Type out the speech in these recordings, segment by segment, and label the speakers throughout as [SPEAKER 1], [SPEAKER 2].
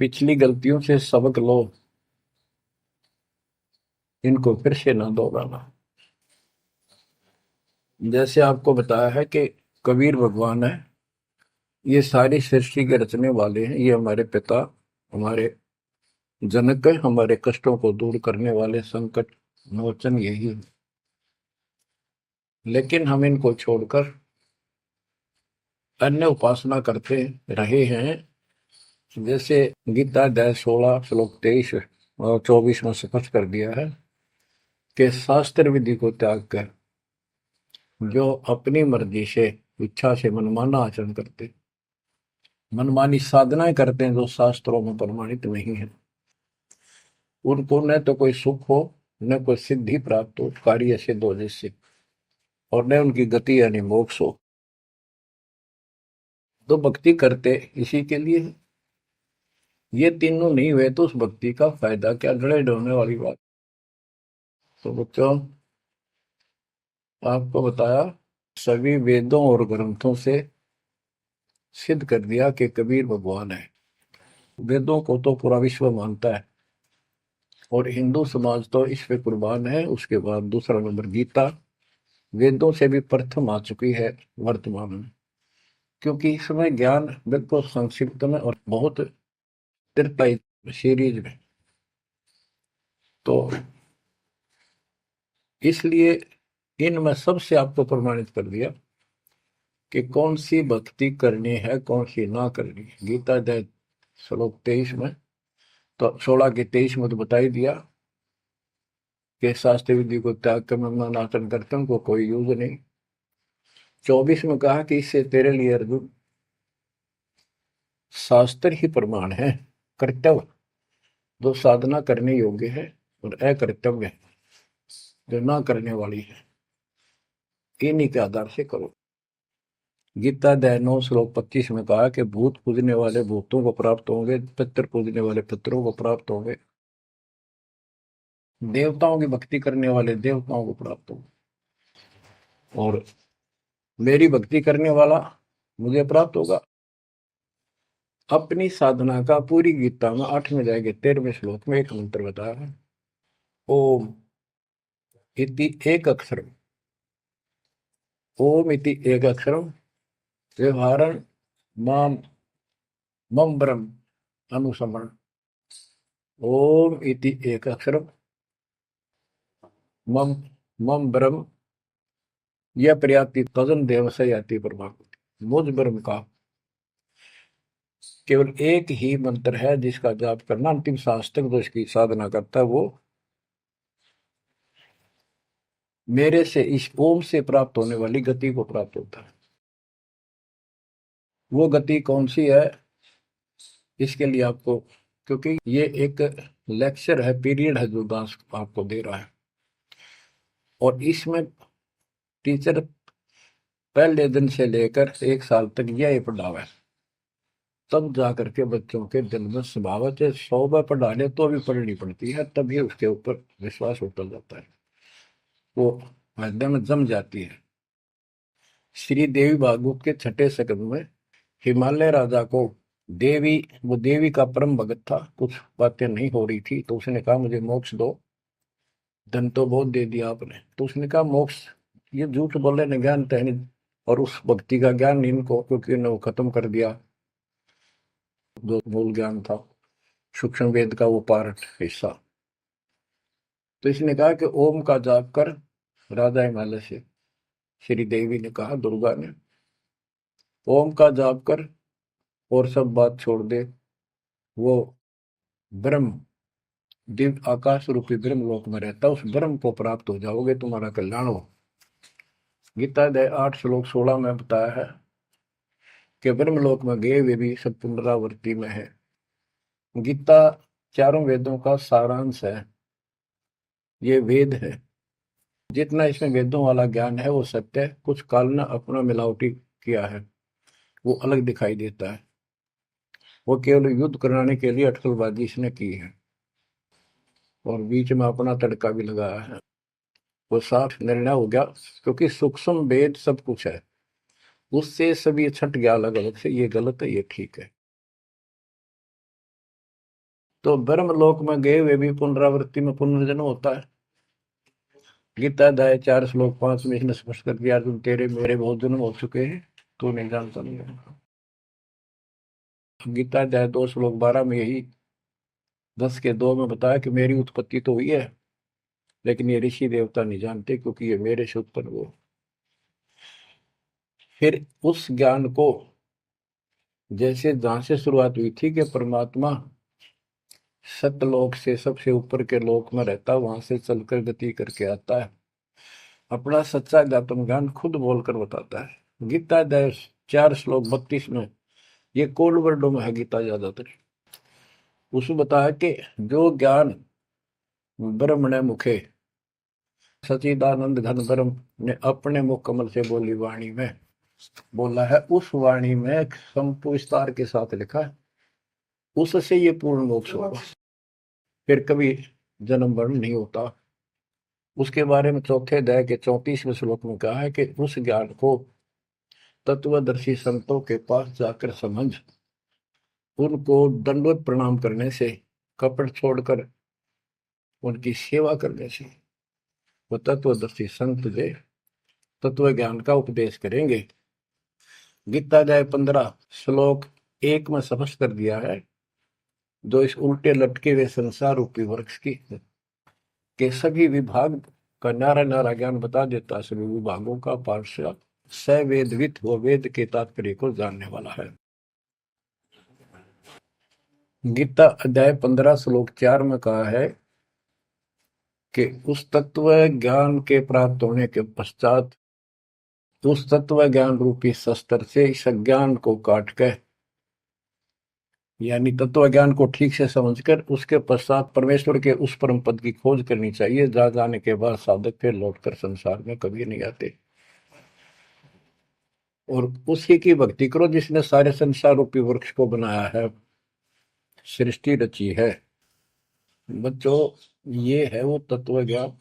[SPEAKER 1] पिछली गलतियों से सबक लो, इनको फिर से ना दोहराना। जैसे आपको बताया है कि कबीर भगवान है, ये सारी सृष्टि के रचने वाले हैं, ये हमारे पिता, हमारे जनक है, हमारे कष्टों को दूर करने वाले संकट मोचन यही है। लेकिन हम इनको छोड़कर अन्य उपासना करते रहे हैं। जैसे गीता अध्याय 16 श्लोक 23 और 24 में स्पष्ट कर दिया है कि शास्त्र विधि को त्याग कर जो अपनी मर्जी से इच्छा से मनमाना आचरण करते, मनमानी साधनाएं करते हैं जो शास्त्रों में प्रमाणित नहीं है, उनको न तो कोई सुख हो, न कोई सिद्धि प्राप्त हो, कार्य सिद्ध हो जिससे, और न उनकी गति यानी मोक्ष हो। तो भक्ति करते इसी के लिए है। ये तीनों नहीं हुए तो उस भक्ति का फायदा क्या, लड़े ढोने वाली बात। तो बच्चों, आपको बताया सभी वेदों और ग्रंथों से सिद्ध कर दिया कि कबीर भगवान है। वेदों को तो पूरा विश्व मानता है और हिंदू समाज तो इस पे कुर्बान है। उसके बाद दूसरा नंबर गीता, वेदों से भी प्रथम आ चुकी है वर्तमान में, क्योंकि इसमें ज्ञान बिल्कुल संक्षिप्त में और बहुत तिरपाई सीरीज में, तो इसलिए इनमें सबसे आपको प्रमाणित कर दिया कि कौन सी भक्ति करनी है, कौन सी ना करनी है। गीता अध्याय श्लोक 23 में, तो 16 के 23 में तो बता ही दिया कि शास्त्र विधि को त्याग कर मनमाना करते हैं, उनको कोई यूज नहीं। 24 में कहा कि इससे तेरे लिए अर्जुन शास्त्र ही प्रमाण है, कर्तव्य जो साधना करने योग्य है और अकर्तव्य जो ना करने वाली है, इन्हीं के आधार से करो। गीता अध्याय 9 श्लोक 25 में कहा कि भूत पूजने वाले भूतों को प्राप्त होंगे, पितर पूजने वाले पितरों को प्राप्त होंगे, देवताओं की भक्ति करने वाले देवताओं को प्राप्त होंगे, और मेरी भक्ति करने वाला मुझे प्राप्त होगा। अपनी साधना का पूरी गीता में 8वें अध्याय के 13वें श्लोक में एक मंत्र बताया है, ओम इति एक अक्षर, ओम इति एक अक्षर व्यवहारण माम मम ब्रह्म अनुसमरण। ओम इति एक अक्षर मम मम ब्रह्म यह प्रयाति तजन देव से याति प्रभाव। मुझ ब्रह्म का केवल एक ही मंत्र है जिसका जाप करना अंतिम सांस तक जो इसकी साधना करता है वो मेरे से, इस ओम से प्राप्त होने वाली गति को प्राप्त होता है। वो गति कौन सी है, इसके लिए आपको, क्योंकि ये एक लेक्चर है, पीरियड है जो दास आपको दे रहा है, और इसमें टीचर पहले दिन से लेकर 1 साल तक यह पढ़ावा है, तब जाकर के बच्चों के दिल में स्वभावत है। 100 बार पढ़ा ले तो भी पढ़नी पड़ती है, तभी उसके ऊपर विश्वास उतर जाता है, वो हृदय में जम जाती है। श्री देवी भागवत के 6ठे स्कंद में हिमालय राजा को देवी, वो देवी का परम भगत था, कुछ बातें नहीं हो रही थी, तो उसने कहा मुझे मोक्ष दो। धन तो बहुत दे दिया आपने, तो उसने कहा मोक्ष, ये झूठ बोले न, ज्ञान तो है नहीं, और उस भक्ति का ज्ञान इनको, क्योंकि उन्होंने वो खत्म कर दिया जो मूल ज्ञान था, सूक्ष्म वेद का वो पार्ट हिस्सा। तो इसने कहा कि ओम का जाप कर। राजा हिमालय से श्री देवी ने कहा, दुर्गा ने, ओम का जाप कर और सब बात छोड़ दे, वो ब्रह्म दिव्य आकाश रूपी ब्रह्म लोक में रहता, उस ब्रह्म को प्राप्त हो जाओगे, तुम्हारा कल्याण हो। गीता अध्याय 8 श्लोक 16 में बताया है कि ब्रह्म लोक में गए वे भी सब पुनरावृत्ति में है। गीता चारों वेदों का सारांश है, ये वेद है। जितना इसमें वेदों वाला ज्ञान है वो सत्य है, कुछ काल ने अपना मिलावटी किया है, वो अलग दिखाई देता है। वो केवल युद्ध कराने के लिए अटकलबाजी इसने की है, और बीच में अपना तड़का भी लगाया है। वो साफ निर्णय हो गया, क्योंकि सूक्ष्म वेद सब कुछ है, उससे सभी छट गया अलग अलग से, ये गलत है ये ठीक है। तो ब्रह्मलोक में गए हुए भी पुनरावृत्ति में पुनर्जन्म होता है। गीता अध्याय 4 श्लोक 5 में इसने स्पष्ट कर दिया, अर्जुन तेरे मेरे बहुत जन्म हो चुके हैं, तू नहीं जानता नहीं है। गीता अध्याय 2 श्लोक 12 में यही 10 के 2 में बताया कि मेरी उत्पत्ति तो हुई है, लेकिन ये ऋषि देवता नहीं जानते, क्योंकि ये मेरे से उत्पन्न हुए। फिर उस ज्ञान को, जैसे जहां से शुरुआत हुई थी कि परमात्मा सतलोक से सबसे ऊपर के लोक में रहता, वहां से चलकर गति करके आता है, अपना सच्चा अध्यात्म ज्ञान खुद बोलकर बताता है। गीता अध्याय 4 श्लोक 32 में, ये कोड वर्डों में है गीता ज्यादातर, उसमें बताया कि जो ज्ञान ब्रह्मणे मुखे सचिदानंद घन ब्रह्म ने अपने मुख कमल से बोली वाणी में बोला है, उस वाणी में संपूर्ण विस्तार के साथ लिखा है, उससे ये पूर्ण मोक्ष होगा, फिर कभी जन्म मरण नहीं होता। उसके बारे में चौथे अध्याय के 34वें श्लोक में कहा है कि उस ज्ञान को तत्वदर्शी संतों के पास जाकर समझ, उनको दंडवत प्रणाम करने से, कपट छोड़कर उनकी सेवा करने से वो तत्वदर्शी संत जो तत्व ज्ञान का उपदेश करेंगे। गीता अध्याय 15 श्लोक 1 में स्पष्ट कर दिया है, जो इस उल्टे लटके हुए संसार रूपी वृक्ष की के सभी विभाग का नारा नारा ज्ञान बता देता है। सभी विभागों का पार्षद सवेदवित वो वेद के तात्पर्य को जानने वाला है। गीता अध्याय 15 श्लोक 4 में कहा है कि उस तत्व ज्ञान के प्राप्त होने के पश्चात उस तत्व ज्ञान रूपी शस्त्र से इस ज्ञान को काट कर, यानी तत्व ज्ञान को ठीक से समझकर उसके पश्चात परमेश्वर के उस परम पद की खोज करनी चाहिए, जहां जाने के बाद साधक फिर लौटकर संसार में कभी नहीं आते, और उसी की भक्ति करो जिसने सारे संसार रूपी वृक्ष को बनाया है, सृष्टि रची है। बच्चों, ये है वो तत्व ज्ञान,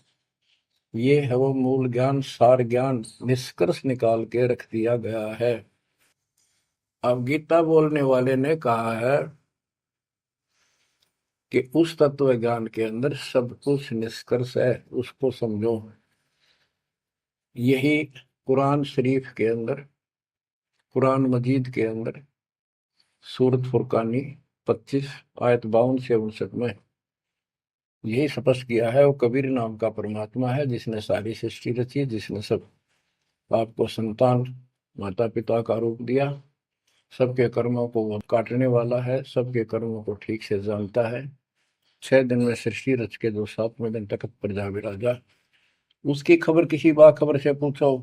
[SPEAKER 1] ये है वो मूल ज्ञान, सार ज्ञान निष्कर्ष निकाल के रख दिया गया है। अब गीता बोलने वाले ने कहा है कि उस तत्व ज्ञान के अंदर सब कुछ निष्कर्ष है, उसको समझो। यही कुरान शरीफ के अंदर, कुरान मजीद के अंदर सूरत फुरकानी 25 आयत 52 से 59 में यही स्पष्ट किया है, वो कबीर नाम का परमात्मा है जिसने सारी सृष्टि रची, जिसने सब आपको संतान माता पिता का रूप दिया, सबके कर्मों को वो काटने वाला है, सबके कर्मों को ठीक से जानता है। 6 दिन में सृष्टि रच के जो 7वें दिन तखत पर जा विराजा, उसकी खबर किसी बाखबर से पूछो।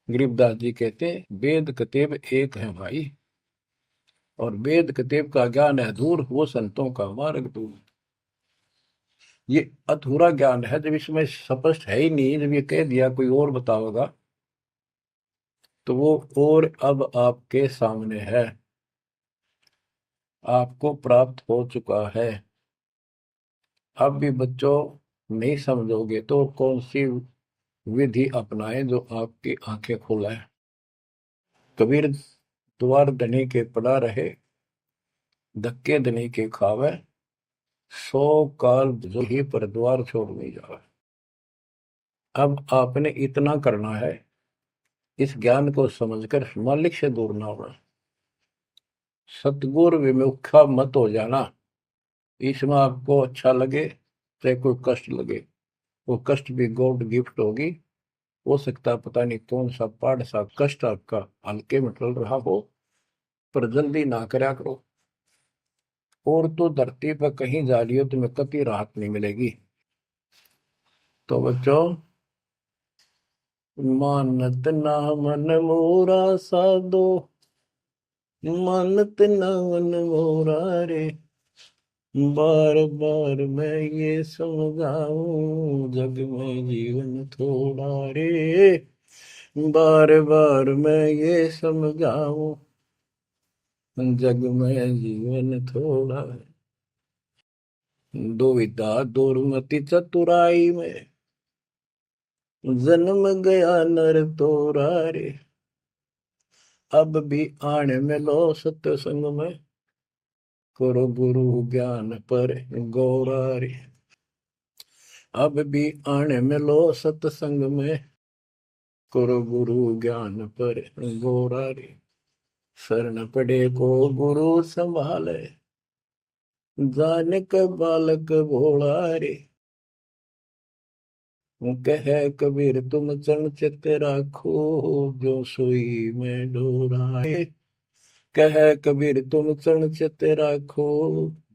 [SPEAKER 1] गरीबदास जी कहते वेद कतेब एक है भाई, और वेद कतेब का ज्ञान है दूर, वो संतों का मार्ग दूर। ये अधूरा ज्ञान है, जब इसमें स्पष्ट है ही नहीं, जब ये कह दिया कोई और बताओगा तो वो और अब आपके सामने है, आपको प्राप्त हो चुका है। अब भी बच्चों नहीं समझोगे तो कौन सी विधि अपनाए जो आपकी आंखें खोले। कबीर द्वार धनी के पड़ा रहे, धक्के धनी के खावे, 100 काल जो ही पर द्वार छोड़ नहीं जावे। अब आपने इतना करना है, इस ज्ञान को समझकर मालिक से दूर ना होना, सतगुरु विमुखा मत हो जाना। इसमें आपको अच्छा लगे चाहे कोई कष्ट लगे, वो कष्ट भी गॉड गिफ्ट होगी। हो सकता है पता नहीं कौन सा पाड़ सा कष्ट आपका हल्के में टल रहा हो, पर जल्दी ना करा करो, और तो धरती पर कहीं जा रही हो तुम्हें कभी राहत नहीं मिलेगी। तो बच्चों, मानत ना मन मोरा साधो, मानत ना मन मोरा रे, बार बार मैं ये समझाऊं जग में जीवन थोड़ा रे, बार बार मैं ये समझाऊं जग में जीवन थोड़ा। दुविधा दुर्मति चतुराई में जन्म गया नर तोरा रे, अब भी आने में लो सत्संग में, करो गुरु ज्ञान पर गौरा रे। अब भी आने मिलो सत्संग में, करो गुरु ज्ञान पर गौरा रे। शरण पड़े को गुरु संभाले, जानिक बालक भोला रे। कह कबीर तुम चरण चित राखो, जो सोई में डोराए। कह कबीर तुम चरण चित राखो,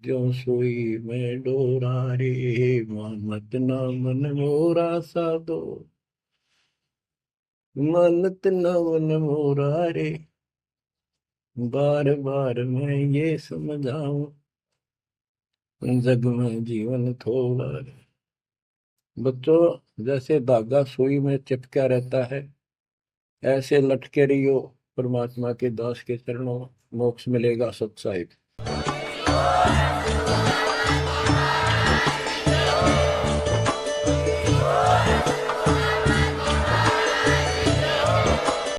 [SPEAKER 1] जो सोई में डोरा रे। मानत ना मन मोरा साधो, मानत ना मन मोरा रे। बार बार मैं ये समझाऊं, जग में जीवन थोड़ा रे। बच्चों, जैसे धागा सुई में चिपका रहता है, ऐसे लटके रहियो परमात्मा के दास के चरणों, मोक्ष मिलेगा सत्साहिब।